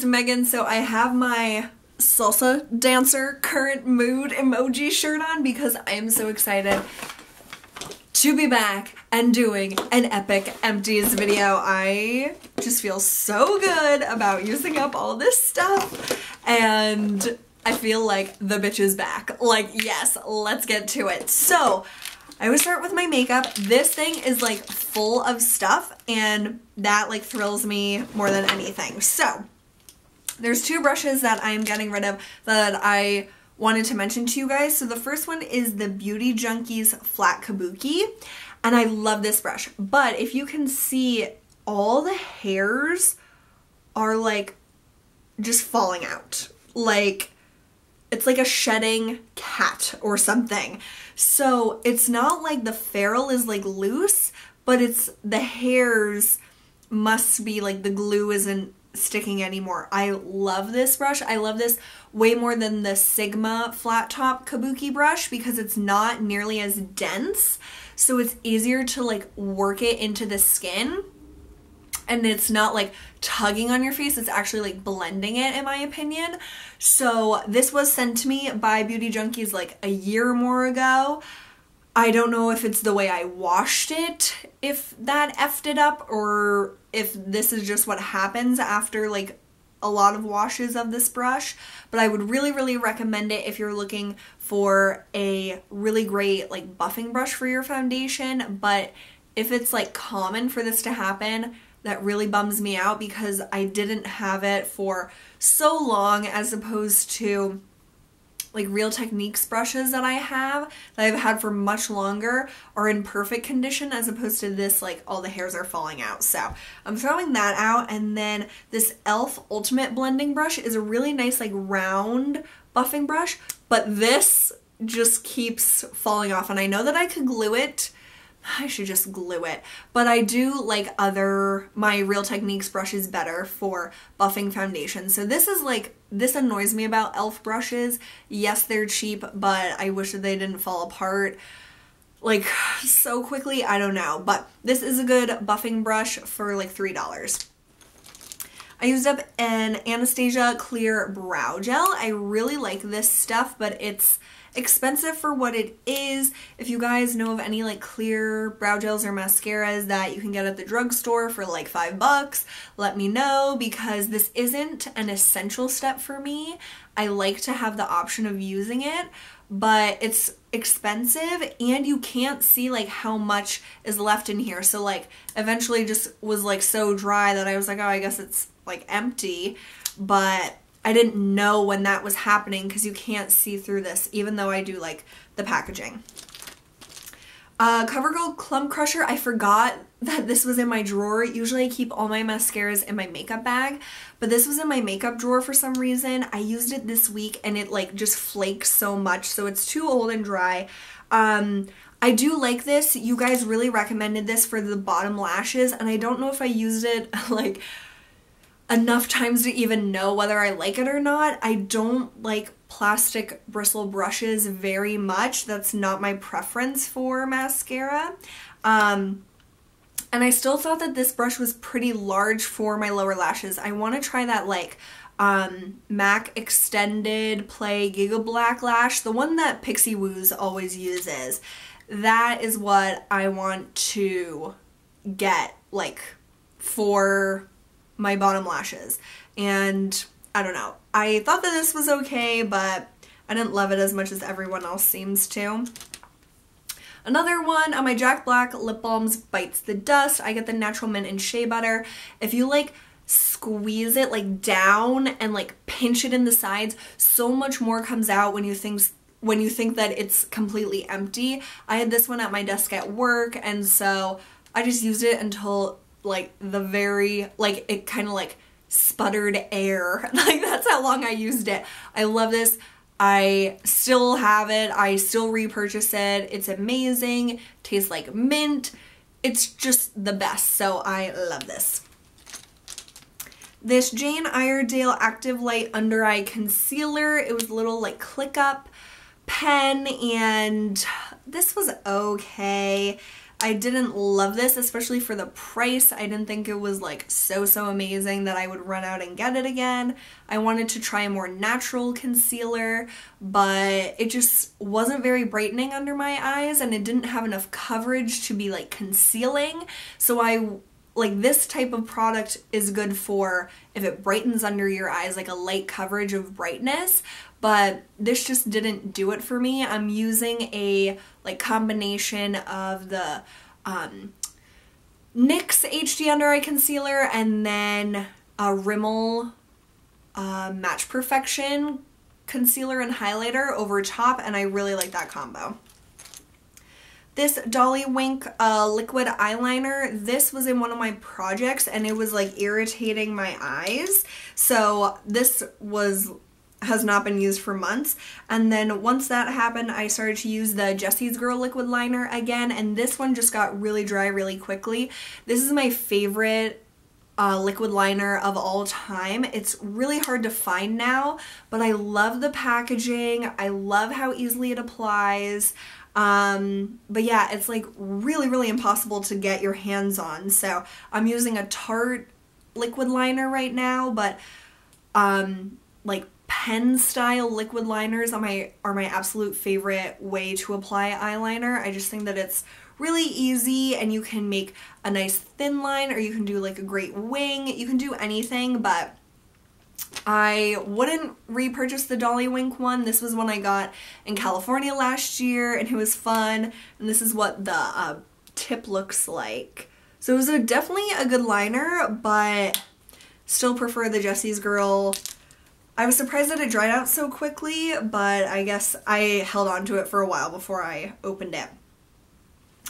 it's Megan. So I have my salsa dancer current mood emoji shirt on because I am so excited to be back and doing an epic empties video. I just feel so good about using up all this stuff and I feel like the bitch is back. Like, yes, let's get to it. So I always start with my makeup. This thing is like full of stuff and that like thrills me more than anything. So there's two brushes that I'm getting rid of that I wanted to mention to you guys. So the first one is the Beauty Junkies Flat Kabuki, and I love this brush, but if you can see, all the hairs are like just falling out. Like, it's like a shedding cat or something. So it's not like the ferrule is like loose, but it's the hairs must be like the glue isn't sticking anymore. I love this brush. I love this way more than the Sigma flat top kabuki brush because it's not nearly as dense, so it's easier to like work it into the skin and it's not like tugging on your face. It's actually like blending it, in my opinion. So this was sent to me by Beauty Junkies like a year or more ago. I don't know if it's the way I washed it, if that effed it up, or if this is just what happens after like a lot of washes of this brush, but I would really recommend it if you're looking for a really great like buffing brush for your foundation. But if it's like common for this to happen, that really bums me out because I didn't have it for so long, as opposed to like Real Techniques brushes that I have that I've had for much longer are in perfect condition, as opposed to this like all the hairs are falling out. So I'm throwing that out. And then this e.l.f. Ultimate Blending Brush is a really nice like round buffing brush, but this just keeps falling off, and I know that I could glue it. I should just glue it, but I do like my Real Techniques brushes better for buffing foundation. So this is like, this annoys me about e.l.f. brushes. Yes, they're cheap, but I wish that they didn't fall apart like so quickly. I don't know, but this is a good buffing brush for like $3. I used up an Anastasia Clear Brow Gel. I really like this stuff, but it's expensive for what it is. If you guys know of any like clear brow gels or mascaras that you can get at the drugstore for like $5, let me know, because this isn't an essential step for me. I like to have the option of using it, but it's expensive and you can't see like how much is left in here. So like eventually just was like so dry that I was like, oh, I guess it's like empty, but I didn't know when that was happening because you can't see through this, even though I do like the packaging. CoverGirl Clump Crusher, I forgot that this was in my drawer. Usually I keep all my mascaras in my makeup bag, but this was in my makeup drawer for some reason. I used it this week and it like just flakes so much, so it's too old and dry. I do like this. You guys really recommended this for the bottom lashes, and I don't know if I used it like enough times to even know whether I like it or not. I don't like plastic bristle brushes very much. That's not my preference for mascara. And I still thought that this brush was pretty large for my lower lashes. I want to try that like MAC Extended Play Giga Black Lash, the one that Pixie Woos always uses. That is what I want to get like for my bottom lashes. And I don't know, I thought that this was okay, but I didn't love it as much as everyone else seems to. Another one on my Jack Black Lip Balms Bites the Dust. I get the Natural Mint and Shea Butter. If you like squeeze it like down and like pinch it in the sides, so much more comes out when you think that it's completely empty. I had this one at my desk at work, and so I just used it until like the very, like it kind of like sputtered air. Like that's how long I used it. I love this. I still have it. I still repurchase it. It's amazing. Tastes like mint. It's just the best. So I love this. This Jane Iredale Active Light Under Eye Concealer. It was a little like click up pen, and this was okay. I didn't love this, especially for the price. I didn't think it was like so amazing that I would run out and get it again. I wanted to try a more natural concealer, but it just wasn't very brightening under my eyes, and it didn't have enough coverage to be like concealing. So like this type of product is good for if it brightens under your eyes, like a light coverage of brightness, but this just didn't do it for me. I'm using a like combination of the NYX HD Under Eye Concealer and then a Rimmel Match Perfection concealer and highlighter over top, and I really like that combo. This Dolly Wink liquid eyeliner, this was in one of my projects and it was like irritating my eyes. So this has not been used for months. And then once that happened, I started to use the Jessie's Girl liquid liner again, and this one just got really dry really quickly. This is my favorite liquid liner of all time. It's really hard to find now, but I love the packaging. I love how easily it applies. But yeah, it's like really impossible to get your hands on. So I'm using a Tarte liquid liner right now, but like pen style liquid liners are my absolute favorite way to apply eyeliner. I just think that it's really easy and you can make a nice thin line, or you can do like a great wing. You can do anything, but I wouldn't repurchase the Dolly Wink one. This was one I got in California last year and it was fun, and this is what the tip looks like. So it was definitely a good liner, but still prefer the Jessie's Girl. I was surprised that it dried out so quickly, but I guess I held on to it for a while before I opened it.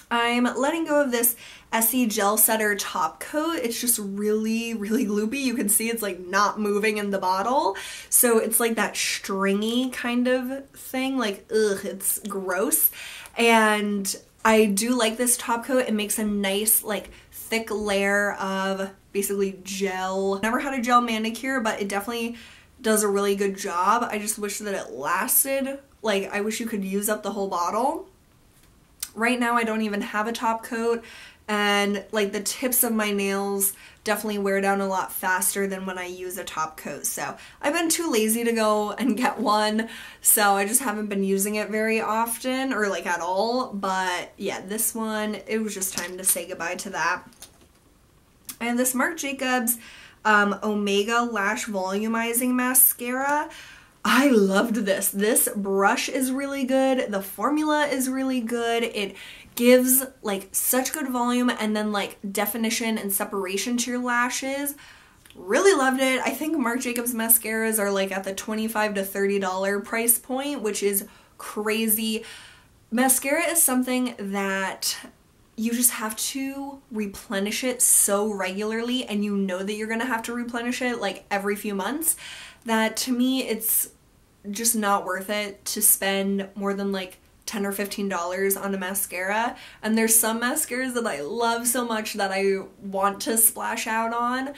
I'm letting go of this Essie Gel Setter top coat. It's just really gloopy. You can see it's like not moving in the bottle. So it's like that stringy kind of thing. Like, ugh, it's gross. And I do like this top coat. It makes a nice like thick layer of basically gel. Never had a gel manicure, but it definitely does a really good job. I just wish that it lasted. Like, I wish you could use up the whole bottle. Right now I don't even have a top coat, and like the tips of my nails definitely wear down a lot faster than when I use a top coat. So I've been too lazy to go and get one, so I just haven't been using it very often or like at all. But yeah, this one, it was just time to say goodbye to that. And this Marc Jacobs Omega Lash Volumizing Mascara. I loved this. This brush is really good. The formula is really good. It gives like such good volume and then like definition and separation to your lashes. Really loved it. I think Marc Jacobs mascaras are like at the $25 to $30 price point, which is crazy. Mascara is something that you just have to replenish it so regularly, and you know that you're gonna have to replenish it like every few months, that to me it's just not worth it to spend more than like $10 or $15 on a mascara. And there's some mascaras that I love so much that I want to splash out on,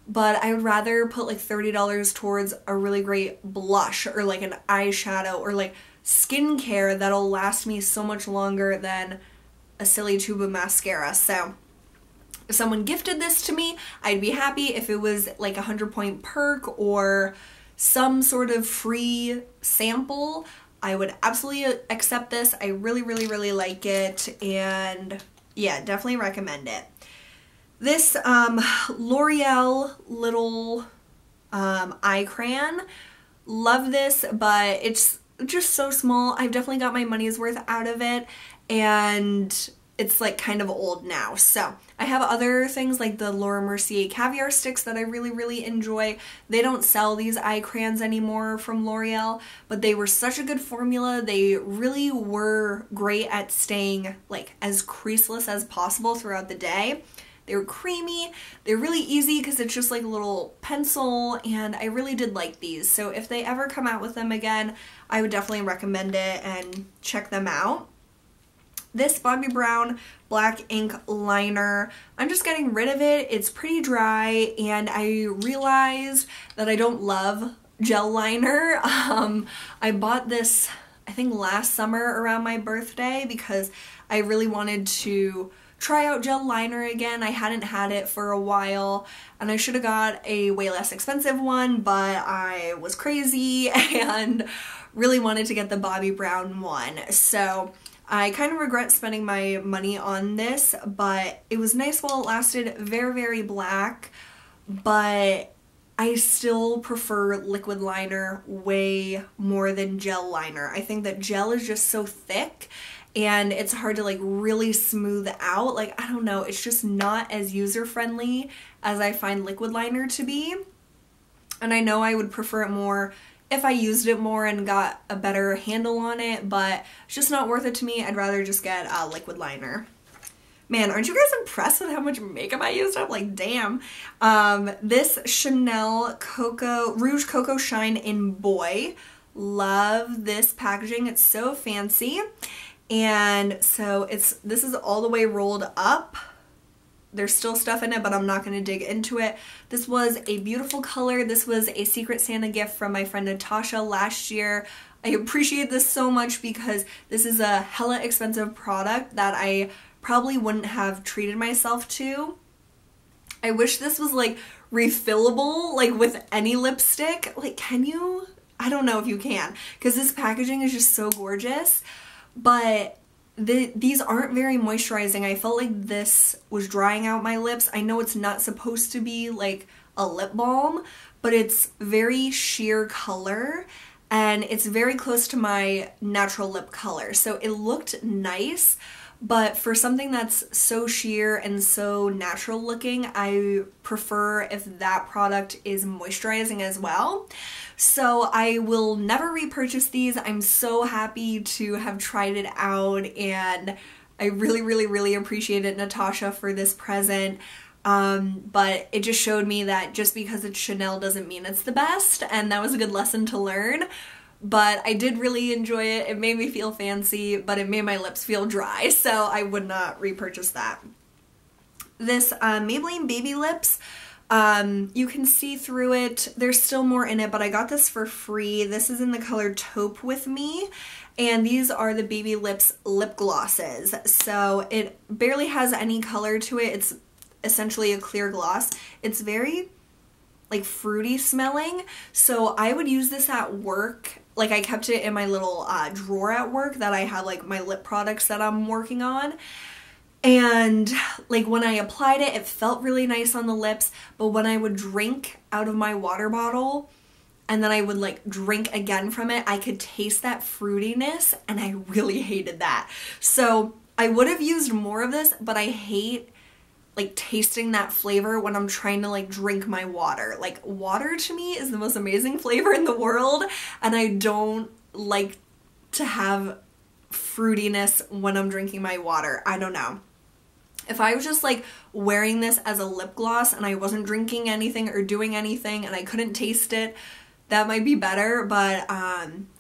but I would rather put like $30 towards a really great blush or like an eyeshadow or like skincare that'll last me so much longer than a silly tube of mascara. So if someone gifted this to me, I'd be happy. If it was like a 100-point perk or some sort of free sample, I would absolutely accept this. I really like it, and yeah, definitely recommend it. This L'Oreal little eye crayon, love this, but it's just so small. I've definitely got my money's worth out of it, and it's like kind of old now. So I have other things like the Laura Mercier caviar sticks that I really enjoy. They don't sell these eye crayons anymore from L'Oreal, but they were such a good formula. They really were great at staying like as creaseless as possible throughout the day. They were creamy, they're really easy because it's just like a little pencil, and I really did like these. So if they ever come out with them again, I would definitely recommend it and check them out. This Bobbi Brown black ink liner, I'm just getting rid of it. It's pretty dry, and I realized that I don't love gel liner. I bought this, I think last summer around my birthday, because I really wanted to try out gel liner again. I hadn't had it for a while, and I should have got a way less expensive one, but I was crazy and really wanted to get the Bobbi Brown one. So I kind of regret spending my money on this, but it was nice while it lasted. Very, very black, but I still prefer liquid liner way more than gel liner. I think that gel is just so thick and it's hard to like really smooth out. Like, I don't know, it's just not as user-friendly as I find liquid liner to be. And I know I would prefer it more if I used it more and got a better handle on it, but it's just not worth it to me. I'd rather just get liquid liner. Man, aren't you guys impressed with how much makeup I used up? Like, damn. This Chanel Rouge Coco Shine in Boy. Love this packaging. It's so fancy. And so this is all the way rolled up. There's still stuff in it, but I'm not going to dig into it. This was a beautiful color. This was a Secret Santa gift from my friend Natasha last year. I appreciate this so much because this is a hella expensive product that I probably wouldn't have treated myself to. I wish this was like refillable, like with any lipstick. Like, can you? I don't know if you can, because this packaging is just so gorgeous, but these aren't very moisturizing. I felt like this was drying out my lips. I know it's not supposed to be like a lip balm, but it's very sheer color and it's very close to my natural lip color. So it looked nice, but for something that's so sheer and so natural looking, I prefer if that product is moisturizing as well. So I will never repurchase these. I'm so happy to have tried it out, and I really, really, really appreciated Natasha for this present. But it just showed me that just because it's Chanel doesn't mean it's the best, and that was a good lesson to learn. But I did really enjoy it. It made me feel fancy, but it made my lips feel dry, so I would not repurchase that. This Maybelline Baby Lips, you can see through it. There's still more in it, but I got this for free. This is in the color Taupe with Me, and these are the Baby Lips lip glosses. So it barely has any color to it. It's essentially a clear gloss. It's very like fruity smelling, so I would use this at work. Like, I kept it in my little drawer at work that I have like my lip products that I'm working on. And like when I applied it, it felt really nice on the lips, but when I would drink out of my water bottle and then I would like drink again from it, I could taste that fruitiness and I really hated that. So I would have used more of this, but I hate like tasting that flavor when I'm trying to like drink my water. Like, water to me is the most amazing flavor in the world, and I don't like to have fruitiness when I'm drinking my water. I don't know. If I was just like wearing this as a lip gloss and I wasn't drinking anything or doing anything and I couldn't taste it, that might be better, but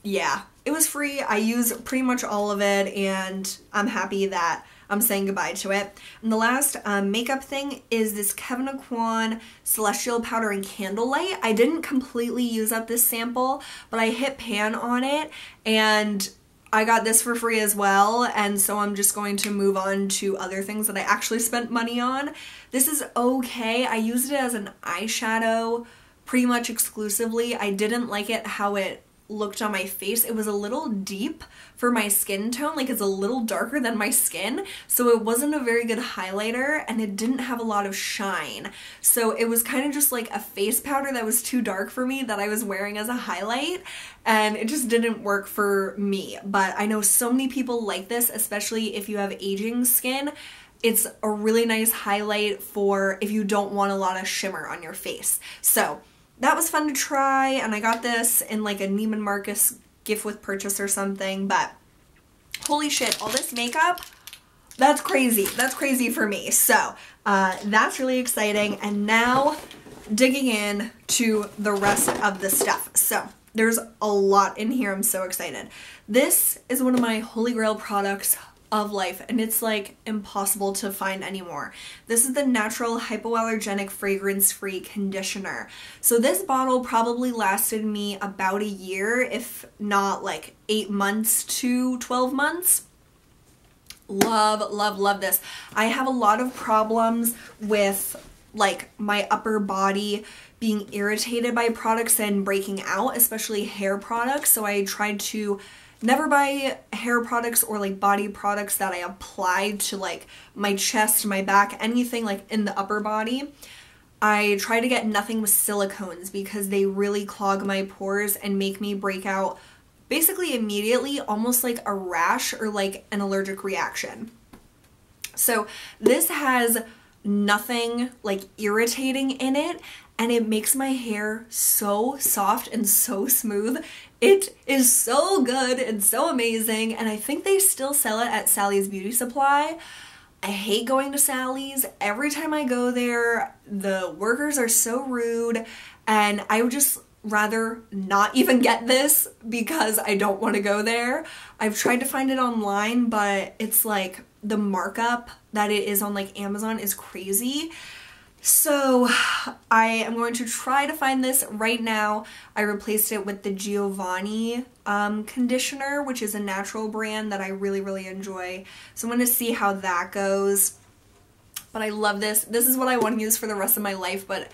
yeah, it was free. I use pretty much all of it, and I'm happy that I'm saying goodbye to it. And the last makeup thing is this Kevyn Aucoin Celestial Powder in Candlelight. I didn't completely use up this sample, but I hit pan on it, and I got this for free as well, and so I'm just going to move on to other things that I actually spent money on. This is okay. I used it as an eyeshadow pretty much exclusively. I didn't like it how it looked on my face. It was a little deep for my skin tone, like it's a little darker than my skin, so it wasn't a very good highlighter and it didn't have a lot of shine. So it was kind of just like a face powder that was too dark for me that I was wearing as a highlight, and it just didn't work for me. But I know so many people like this, especially if you have aging skin. It's a really nice highlight for if you don't want a lot of shimmer on your face. So that was fun to try, and I got this in like a Neiman Marcus gift with purchase or something, but holy shit, all this makeup, that's crazy. That's crazy for me. So that's really exciting. And now digging in to the rest of the stuff. So there's a lot in here. I'm so excited. This is one of my holy grail products of life, and it's like impossible to find anymore. This is the Naturelle Hypoallergenic Fragrance-Free Conditioner. So this bottle probably lasted me about a year, if not like 8 months to 12 months. Love, love, love this. I have a lot of problems with like my upper body being irritated by products and breaking out, especially hair products. So I tried to never buy hair products or like body products that I applied to like my chest, my back, anything like in the upper body. I try to get nothing with silicones because they really clog my pores and make me break out basically immediately, almost like a rash or like an allergic reaction. So this has nothing like irritating in it, and it makes my hair so soft and so smooth. It is so good and so amazing, and I think they still sell it at Sally's Beauty Supply. I hate going to Sally's. Every time I go there, the workers are so rude, and I would just rather not even get this because I don't want to go there. I've tried to find it online, but it's like the markup that it is on like Amazon is crazy. So I am going to try to find this right now. I replaced it with the Giovanni conditioner, which is a natural brand that I really, really enjoy. So I'm going to see how that goes. But I love this. This is what I want to use for the rest of my life, but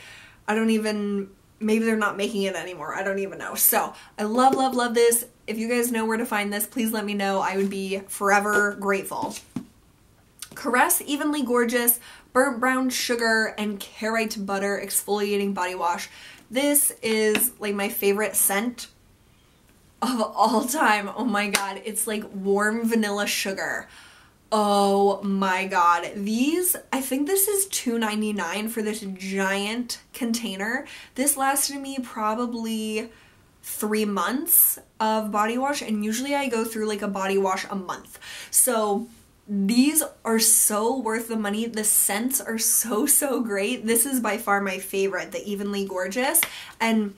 I don't even, maybe they're not making it anymore. I don't even know. So I love, love, love this. If you guys know where to find this, please let me know. I would be forever grateful. Caress Evenly Gorgeous Burnt Brown Sugar and Carite Butter Exfoliating Body Wash. This is like my favorite scent of all time. Oh my god, it's like warm vanilla sugar. Oh my god. These, I think this is $2.99 for this giant container. This lasted me probably 3 months of body wash, and usually I go through like a body wash a month. So these are so worth the money. The scents are so, so great. This is by far my favorite, the Evenly Gorgeous, and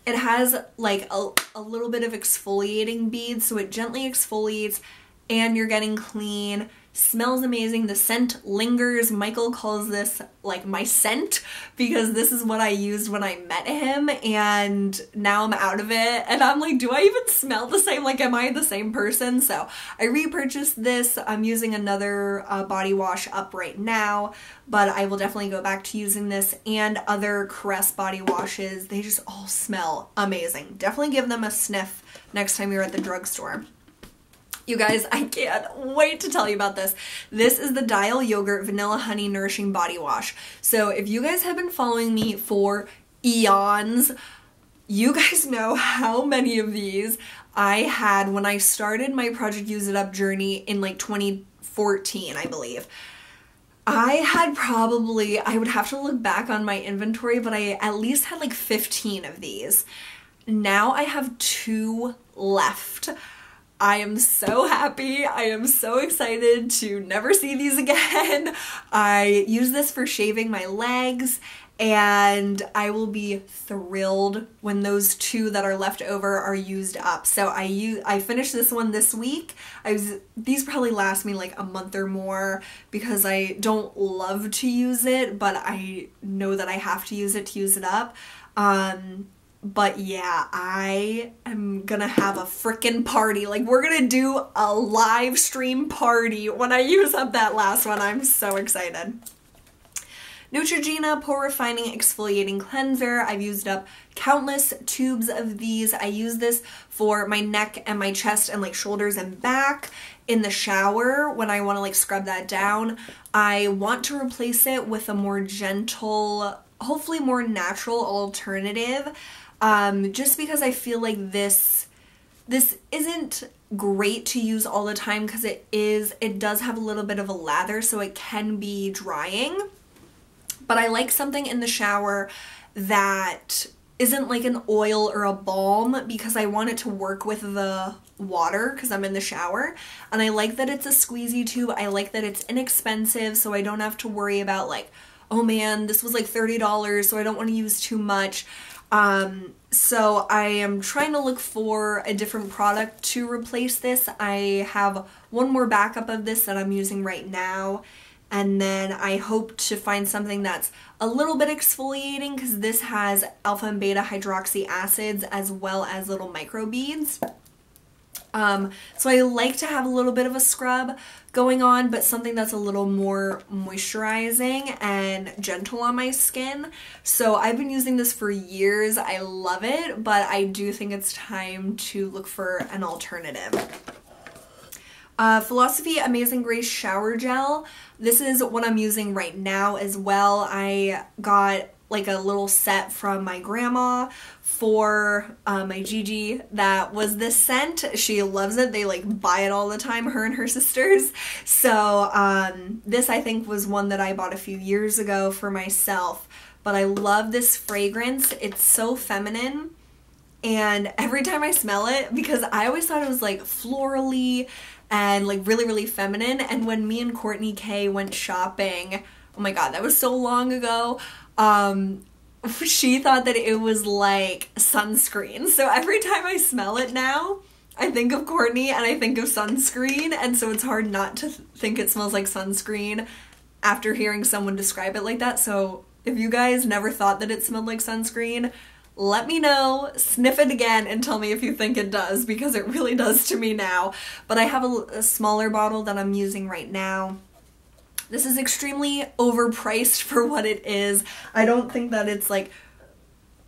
it has like a little bit of exfoliating beads, so it gently exfoliates and you're getting clean. Smells amazing. The scent lingers. Michael calls this like my scent because this is what I used when I met him, and now I'm out of it and I'm like, do I even smell the same? Like, am I the same person? So I repurchased this. I'm using another body wash up right now, but I will definitely go back to using this and other Caress body washes. They just all smell amazing. Definitely give them a sniff next time you're at the drugstore. You guys, I can't wait to tell you about this. This is the Dial Yogurt Vanilla Honey Nourishing Body Wash. So if you guys have been following me for eons, you guys know how many of these I had when I started my Project Use It Up journey in like 2014, I believe. I had probably, I would have to look back on my inventory, but I at least had like 15 of these. Now I have 2 left. I am so happy. I am so excited to never see these again. I use this for shaving my legs, and I will be thrilled when those 2 that are left over are used up. So I finished this one this week. These probably last me like a month or more because I don't love to use it, but I know that I have to use it up. But yeah, I am gonna have a frickin' party. Like, we're gonna do a live stream party when I use up that last one. I'm so excited. Neutrogena Pore Refining Exfoliating Cleanser. I've used up countless tubes of these. I use this for my neck and my chest and like shoulders and back in the shower when I want to like scrub that down. I want to replace it with a more gentle, hopefully more natural alternative. Just because I feel like this isn't great to use all the time because it does have a little bit of a lather, so it can be drying. But I like something in the shower that isn't like an oil or a balm because I want it to work with the water because I'm in the shower. And I like that it's a squeezy tube. I like that it's inexpensive, so I don't have to worry about like, oh man, this was like $30, so I don't want to use too much. So I am trying to look for a different product to replace this. I have one more backup of this that I'm using right now, and then I hope to find something that's a little bit exfoliating because this has alpha and beta hydroxy acids as well as little microbeads. So I like to have a little bit of a scrub going on, but something that's a little more moisturizing and gentle on my skin. So I've been using this for years. I love it, but I do think it's time to look for an alternative. Philosophy Amazing Grace Shower Gel. This is what I'm using right now as well. I got like a little set from my grandma for my Gigi that was this scent. She loves it. They like buy it all the time, her and her sisters. So this I think was one that I bought a few years ago for myself, but I love this fragrance. It's so feminine, and every time I smell it, because I always thought it was like florally and like really, really feminine, and when me and Courtney K went shopping, oh my god, that was so long ago, she thought that it was like sunscreen. So every time I smell it now, I think of Courtney and I think of sunscreen, and so it's hard not to think it smells like sunscreen after hearing someone describe it like that. So if you guys never thought that it smelled like sunscreen, let me know, sniff it again, and tell me if you think it does, because it really does to me now. But I have a smaller bottle that I'm using right now. This is extremely overpriced for what it is. I don't think that it's like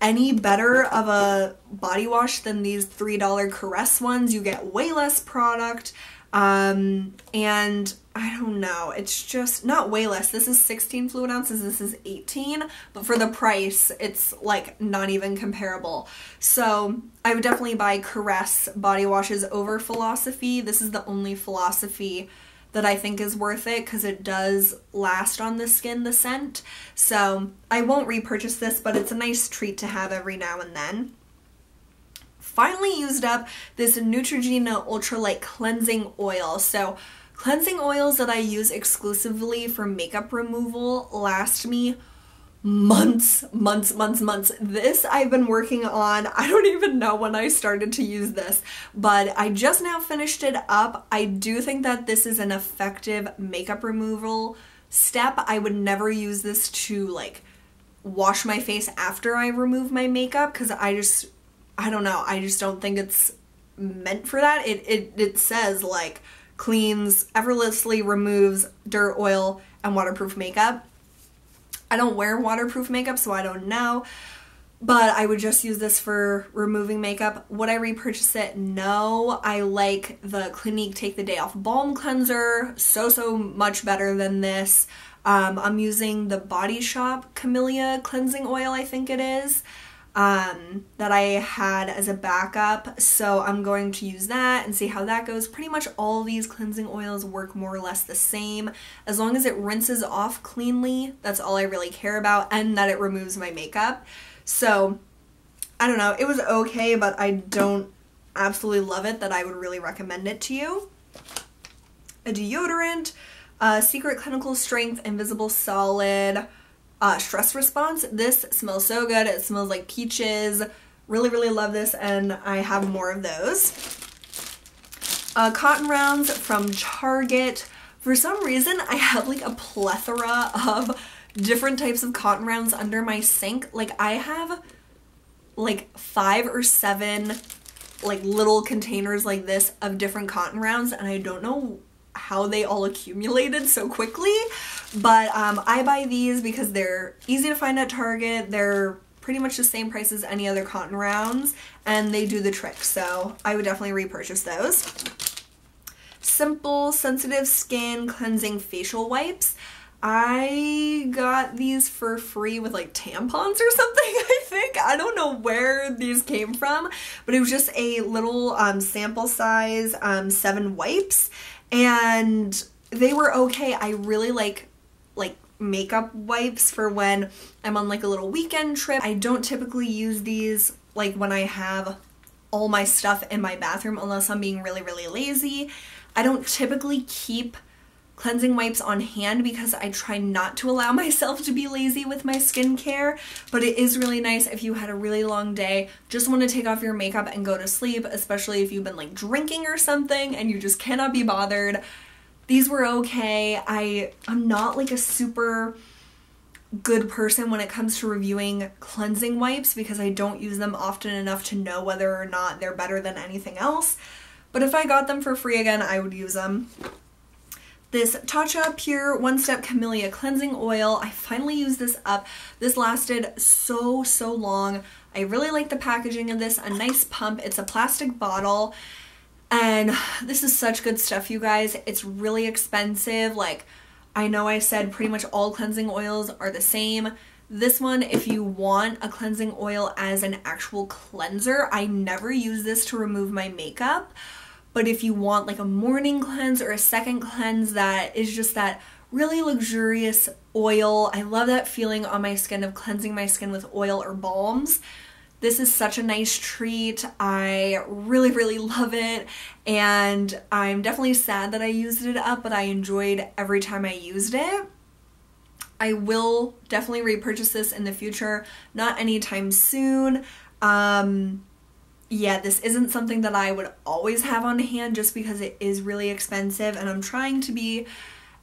any better of a body wash than these $3 Caress ones. You get way less product, and I don't know, it's just not way less. This is 16 fluid ounces, this is 18, but for the price, it's like not even comparable. So I would definitely buy Caress body washes over Philosophy. This is the only Philosophy that I think is worth it, because it does last on the skin, the scent. So I won't repurchase this, but it's a nice treat to have every now and then. Finally used up this Neutrogena Ultralight Cleansing Oil. So cleansing oils that I use exclusively for makeup removal last me months. This I've been working on, I don't even know when I started to use this, but I just now finished it up. I do think that this is an effective makeup removal step. I would never use this to like wash my face after I remove my makeup, because I don't know, I just don't think it's meant for that. It says like cleans, effortlessly removes dirt, oil, and waterproof makeup. I don't wear waterproof makeup, so I don't know, but I would just use this for removing makeup. Would I repurchase it? No. I like the Clinique Take the Day Off Balm Cleanser so much better than this. I'm using the Body Shop Camellia Cleansing Oil, I think it is, that I had as a backup, so I'm going to use that and see how that goes. Pretty much all these cleansing oils work more or less the same. As long as it rinses off cleanly, that's all I really care about, and that it removes my makeup. So I don't know, it was okay, but I don't absolutely love it that I would really recommend it to you. A deodorant, Secret Clinical Strength Invisible Solid Stress Response. This smells so good. It smells like peaches. Really love this, and I have more of those. Cotton rounds from Target. For some reason, I have like a plethora of different types of cotton rounds under my sink. Like I have like 5 or 7 like little containers like this of different cotton rounds, and I don't know how they all accumulated so quickly, but I buy these because they're easy to find at Target. They're pretty much the same price as any other cotton rounds, and they do the trick, so I would definitely repurchase those. Simple Sensitive Skin Cleansing Facial Wipes. I got these for free with like tampons or something, I think. I don't know where these came from, but it was just a little sample size 7 wipes, and they were okay. I really like makeup wipes for when I'm on like a little weekend trip. I don't typically use these like when I have all my stuff in my bathroom unless I'm being really lazy. I don't typically keep cleansing wipes on hand because I try not to allow myself to be lazy with my skincare, but it is really nice if you had a really long day, just want to take off your makeup and go to sleep, especially if you've been like drinking or something and you just cannot be bothered. These were okay. I'm not like a super good person when it comes to reviewing cleansing wipes because I don't use them often enough to know whether or not they're better than anything else. but if I got them for free again, I would use them. This Tatcha Pure One Step Camellia Cleansing Oil. I finally used this up. This lasted so long. I really like the packaging of this. A nice pump. It's a plastic bottle. And this is such good stuff, you guys. It's really expensive. Like, I know I said pretty much all cleansing oils are the same. This one, if you want a cleansing oil as an actual cleanser, I never use this to remove my makeup. But if you want like a morning cleanse or a second cleanse that is just that really luxurious oil, I love that feeling on my skin of cleansing my skin with oil or balms. This is such a nice treat. I really love it, and I'm definitely sad that I used it up, but I enjoyed every time I used it. I will definitely repurchase this in the future, not anytime soon. Yeah, this isn't something that I would always have on hand just because it is really expensive, and I'm trying to be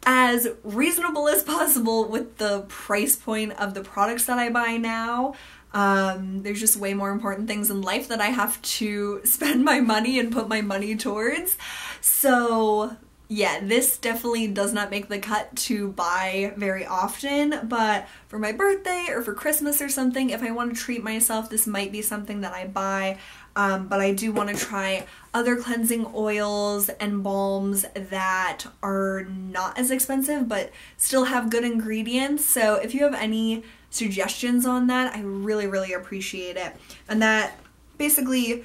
as reasonable as possible with the price point of the products that I buy now. There's just way more important things in life that I have to spend my money and put my money towards. So yeah, this definitely does not make the cut to buy very often, but for my birthday or for Christmas or something, if I want to treat myself, this might be something that I buy. But I do want to try other cleansing oils and balms that are not as expensive but still have good ingredients. So if you have any suggestions on that, I really appreciate it. And that basically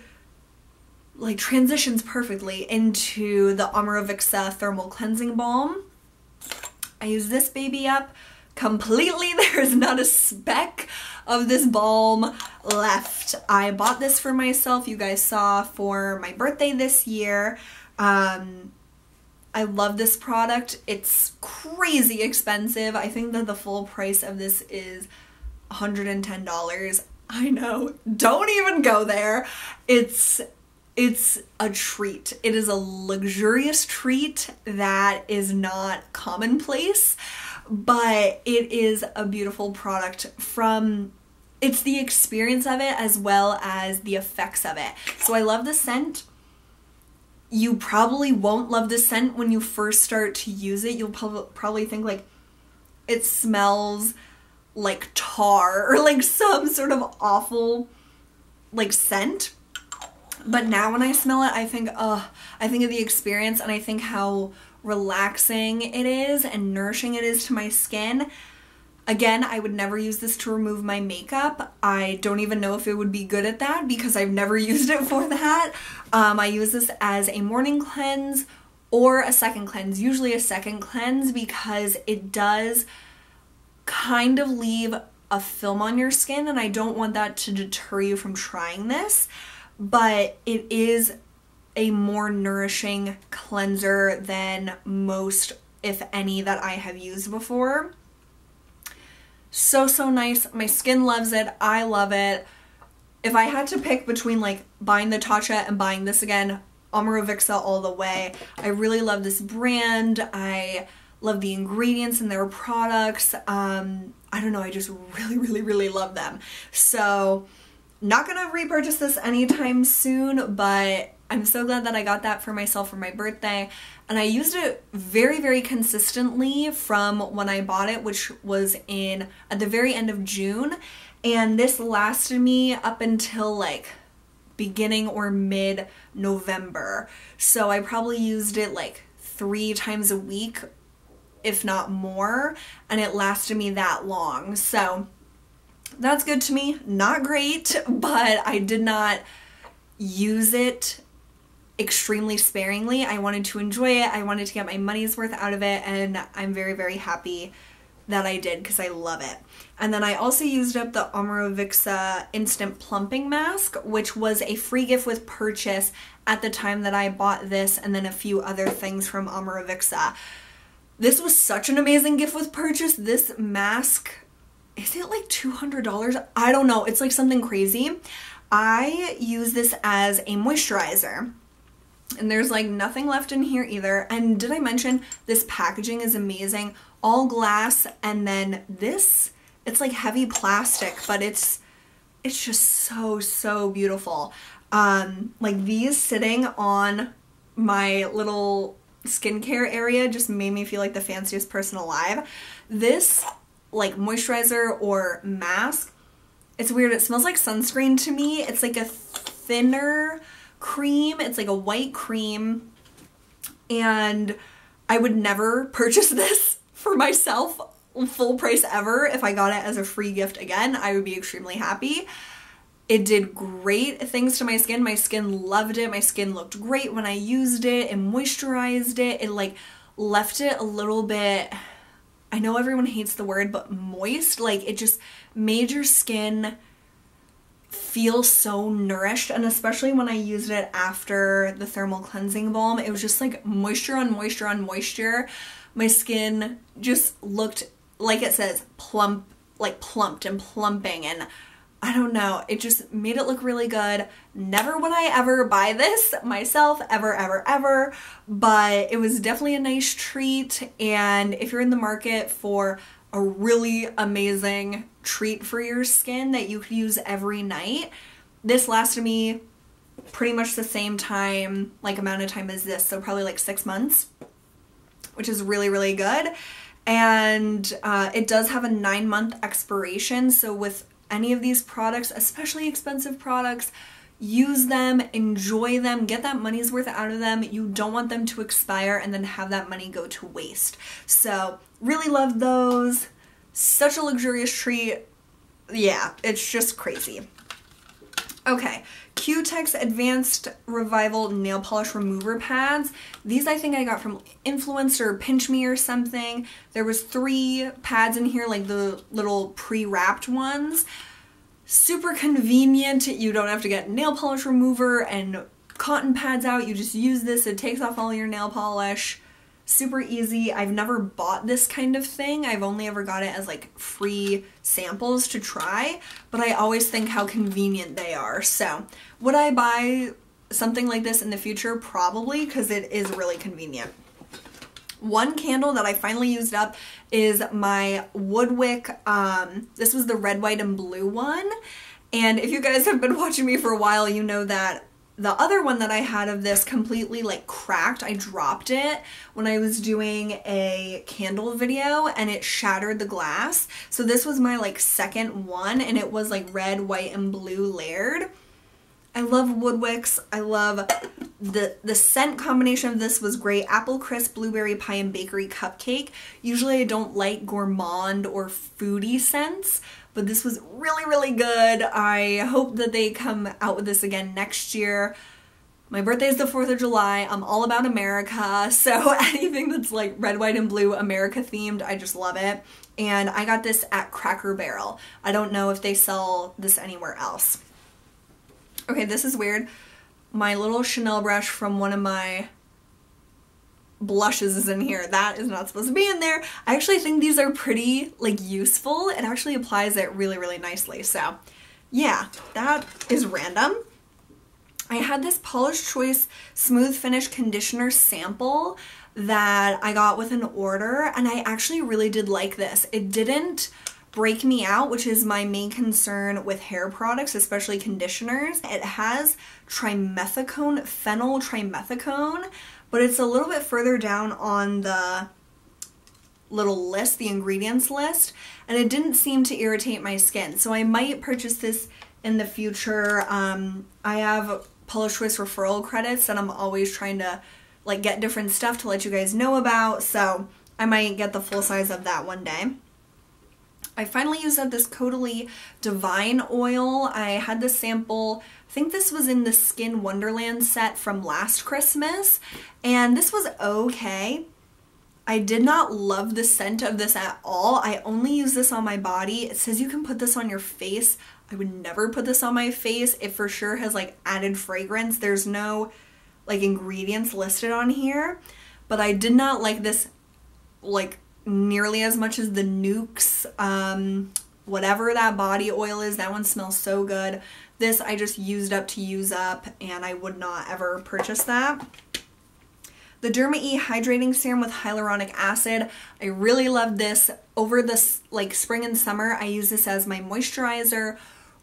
like transitions perfectly into the Omorovicza Thermal Cleansing Balm. I use this baby up completely. There's not a speck of this balm left. I bought this for myself, you guys saw, for my birthday this year. I love this product. It's crazy expensive. I think that the full price of this is $110. I know, don't even go there. It's a treat. It is a luxurious treat that is not commonplace, but it is a beautiful product. It's the experience of it as well as the effects of it. So I love the scent. You probably won't love the scent when you first start to use it. You'll probably think like it smells like tar or like some sort of awful like scent. But now when I smell it, I think of the experience, and I think how relaxing it is and nourishing it is to my skin. Again, I would never use this to remove my makeup. I don't even know if it would be good at that because I've never used it for that. I use this as a morning cleanse or a second cleanse, usually a second cleanse, because it does kind of leave a film on your skin, and I don't want that to deter you from trying this. But it is a more nourishing cleanser than most, if any, that I have used before. So nice. My skin loves it. I love it. If I had to pick between like buying the Tatcha and buying this again, Omorovicza all the way. I really love this brand. I love the ingredients in their products. I don't know, I just really love them. So not gonna repurchase this anytime soon, but I'm so glad that I got that for myself for my birthday. And I used it very consistently from when I bought it, which was at the very end of June. And this lasted me up until like beginning or mid-November. So I probably used it like 3 times a week, if not more, and it lasted me that long. So that's good to me. Not great, but I did not use it extremely sparingly. I wanted to enjoy it. I wanted to get my money's worth out of it, and I'm very happy that I did because I love it. And then I also used up the Omorovicza Instant Plumping Mask, which was a free gift with purchase at the time that I bought this, and then a few other things from Omorovicza. This was such an amazing gift with purchase. This mask, is it like $200? I don't know. It's like something crazy. I use this as a moisturizer. And there's like nothing left in here either. And did I mention this packaging is amazing? All glass, and then this, it's like heavy plastic, but it's just so beautiful. Like these sitting on my little skincare area just made me feel like the fanciest person alive. This like moisturizer or mask, it's weird, it smells like sunscreen to me. It's like a thinner cream, it's like a white cream, and I would never purchase this for myself full price ever. If I got it as a free gift again, I would be extremely happy. It did great things to my skin. My skin loved it. My skin looked great when I used it and moisturized it. It like left it a little bit, I know everyone hates the word, but moist. Like it just made your skin feel so nourished, and especially when I used it after the thermal cleansing balm, it was just like moisture on moisture on moisture. My skin just looked, like it says, plump, like plumped and plumping, and I don't know, it just made it look really good. Never would I ever buy this myself, ever, ever, ever, but it was definitely a nice treat. And if you're in the market for a really amazing treat for your skin that you could use every night, this lasted me pretty much the same time, like amount of time as this, so probably like 6 months, which is really, really good. And it does have a 9-month expiration, so with any of these products, especially expensive products, use them, enjoy them, get that money's worth out of them. You don't want them to expire and then have that money go to waste. So really loved those. Such a luxurious treat. Yeah, it's just crazy. Okay, Q-Tex Advanced Revival Nail Polish Remover Pads. These I think I got from Influenster or Pinch Me or something. There was 3 pads in here, like the little pre-wrapped ones. Super convenient. You don't have to get nail polish remover and cotton pads out. You just use this. It takes off all your nail polish. Super easy. I've never bought this kind of thing. I've only ever got it as like free samples to try, but I always think how convenient they are. So would I buy something like this in the future? Probably, because it is really convenient. One candle that I finally used up is my Woodwick, this was the red, white, and blue one. And if you guys have been watching me for a while, you know that the other one that I had of this completely like cracked. I dropped it when I was doing a candle video and it shattered the glass. So this was my like second one, and it was like red, white, and blue layered. I love Woodwicks. I love the scent combination of this was great. Apple crisp, blueberry pie, and bakery cupcake. Usually I don't like gourmand or foodie scents, but this was really, really good. I hope that they come out with this again next year. My birthday is the 4th of July. I'm all about America, so anything that's like red, white, and blue America themed, I just love it. And I got this at Cracker Barrel. I don't know if they sell this anywhere else. Okay, this is weird. My little Chanel brush from one of my blushes is in here. That is not supposed to be in there. I actually think these are pretty like useful. It actually applies it really, really nicely. So yeah, that is random. I had this Paula's Choice Smooth Finish Conditioner sample that I got with an order, and I actually really did like this. It didn't break me out, which is my main concern with hair products, especially conditioners. It has trimethicone, phenyl trimethicone, but it's a little bit further down on the little list, the ingredients list, and it didn't seem to irritate my skin. So I might purchase this in the future. I have Paula's Choice referral credits that I'm always trying to like get different stuff to let you guys know about, so I might get the full size of that one day. I finally used up this Caudalie Divine Oil. I had this sample, I think this was in the Skin Wonderland set from last Christmas, and this was okay. I did not love the scent of this at all. I only use this on my body. It says you can put this on your face. I would never put this on my face. It for sure has like added fragrance. There's no like ingredients listed on here, but I did not like this like nearly as much as the Nukes, whatever that body oil is. That one smells so good. This I just used up to use up, and I would not ever purchase that. The Derma E Hydrating Serum with Hyaluronic Acid. I really love this. Over this like spring and summer, I use this as my moisturizer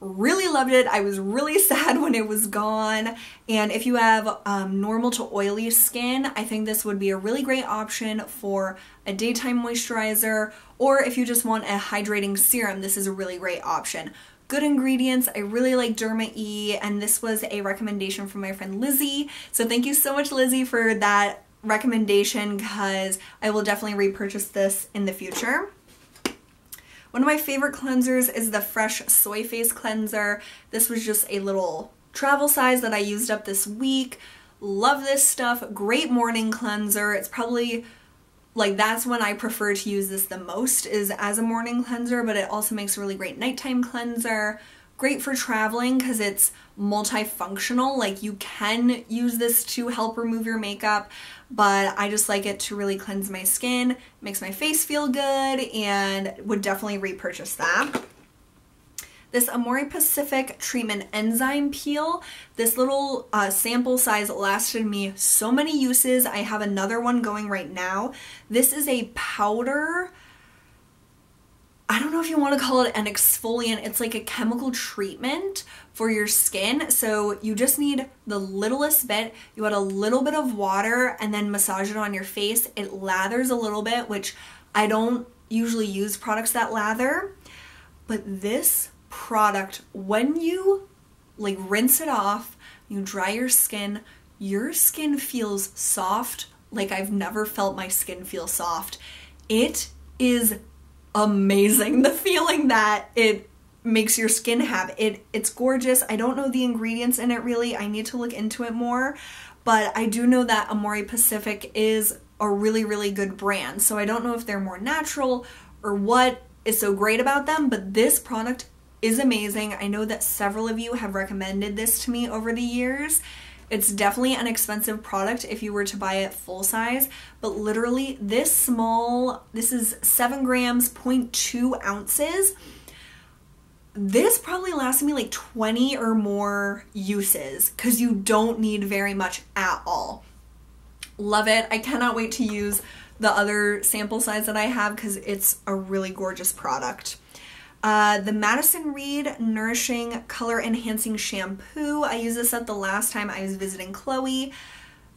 Really loved it. I was really sad when it was gone. And if you have normal to oily skin, I think this would be a really great option for a daytime moisturizer, or if you just want a hydrating serum, this is a really great option. Good ingredients. I really like Derma E, and this was a recommendation from my friend Lizzie. So thank you so much, Lizzie, for that recommendation, because I will definitely repurchase this in the future. One of my favorite cleansers is the Fresh Soy Face Cleanser. This was just a little travel size that I used up this week. Love this stuff. Great morning cleanser. It's probably like that's when I prefer to use this the most, is as a morning cleanser, but it also makes a really great nighttime cleanser. Great for traveling because it's multifunctional. Like you can use this to help remove your makeup, but I just like it to really cleanse my skin, makes my face feel good, and would definitely repurchase that. This Amore Pacific Treatment Enzyme Peel, this little sample size lasted me so many uses. I have another one going right now. This is a powder. I don't know if you want to call it an exfoliant. It's like a chemical treatment for your skin. So you just need the littlest bit. You add a little bit of water and then massage it on your face. It lathers a little bit, which I don't usually use products that lather. But this product, when you like rinse it off, you dry your skin feels soft like I've never felt my skin feel soft. It is amazing, the feeling that it makes your skin have. It's gorgeous. I don't know the ingredients in it really. I need to look into it more, but I do know that Amore Pacific is a really, really good brand. So I don't know if they're more natural or what is so great about them, but this product is amazing. I know that several of you have recommended this to me over the years. It's definitely an expensive product if you were to buy it full size, but literally this small, this is 7 grams, 0.2 ounces. This probably lasted me like 20 or more uses because you don't need very much at all. Love it. I cannot wait to use the other sample size that I have because it's a really gorgeous product. The Madison Reed Nourishing Color Enhancing Shampoo. I used this at the last time I was visiting Chloe.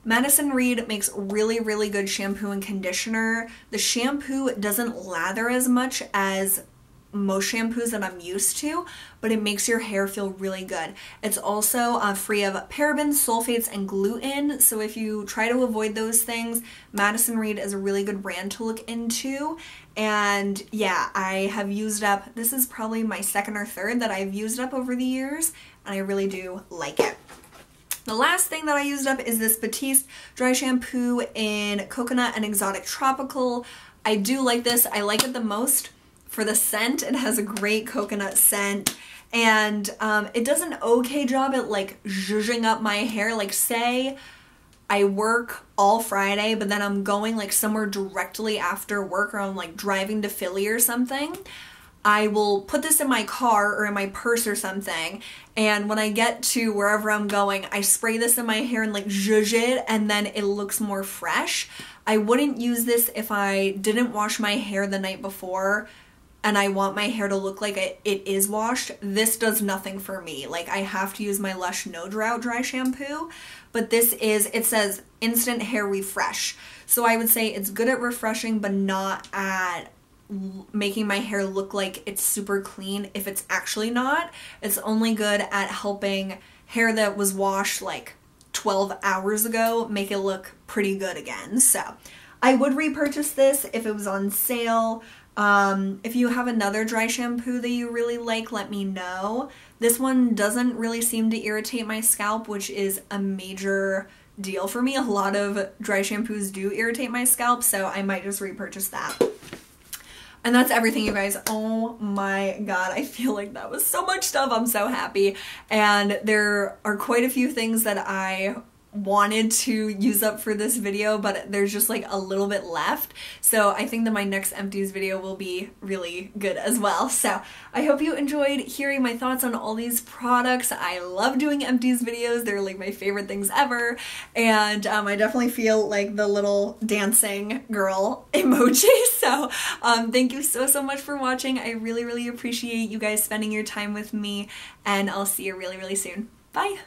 Madison Reed makes really, really good shampoo and conditioner. The shampoo doesn't lather as much as most shampoos that I'm used to, but it makes your hair feel really good. It's also free of parabens, sulfates, and gluten, so if you try to avoid those things, Madison Reed is a really good brand to look into. And yeah, I have used up, this is probably my second or third that I've used up over the years, and I really do like it. The last thing that I used up is this Batiste Dry Shampoo in Coconut and Exotic Tropical. I do like this. I like it the most for the scent. It has a great coconut scent, and it does an okay job at like zhuzhing up my hair. Like say I work all Friday, but then I'm going like somewhere directly after work, or I'm like driving to Philly or something. I will put this in my car or in my purse or something, and when I get to wherever I'm going, I spray this in my hair and like zhuzh it, and then it looks more fresh. I wouldn't use this if I didn't wash my hair the night before and I want my hair to look like it is washed. This does nothing for me. Like I have to use my Lush No Drought Dry Shampoo, but this is, it says instant hair refresh. So I would say it's good at refreshing, but not at making my hair look like it's super clean if it's actually not. It's only good at helping hair that was washed like 12 hours ago make it look pretty good again. So I would repurchase this if it was on sale. If you have another dry shampoo that you really like, let me know. This one doesn't really seem to irritate my scalp, which is a major deal for me. A lot of dry shampoos do irritate my scalp, so I might just repurchase that. And that's everything, you guys. Oh my god, I feel like that was so much stuff. I'm so happy. And there are quite a few things that I wanted to use up for this video, but there's just like a little bit left. So I think that my next empties video will be really good as well. So I hope you enjoyed hearing my thoughts on all these products. I love doing empties videos. They're like my favorite things ever. And I definitely feel like the little dancing girl emoji. So thank you so much for watching. I really appreciate you guys spending your time with me, and I'll see you really soon. Bye!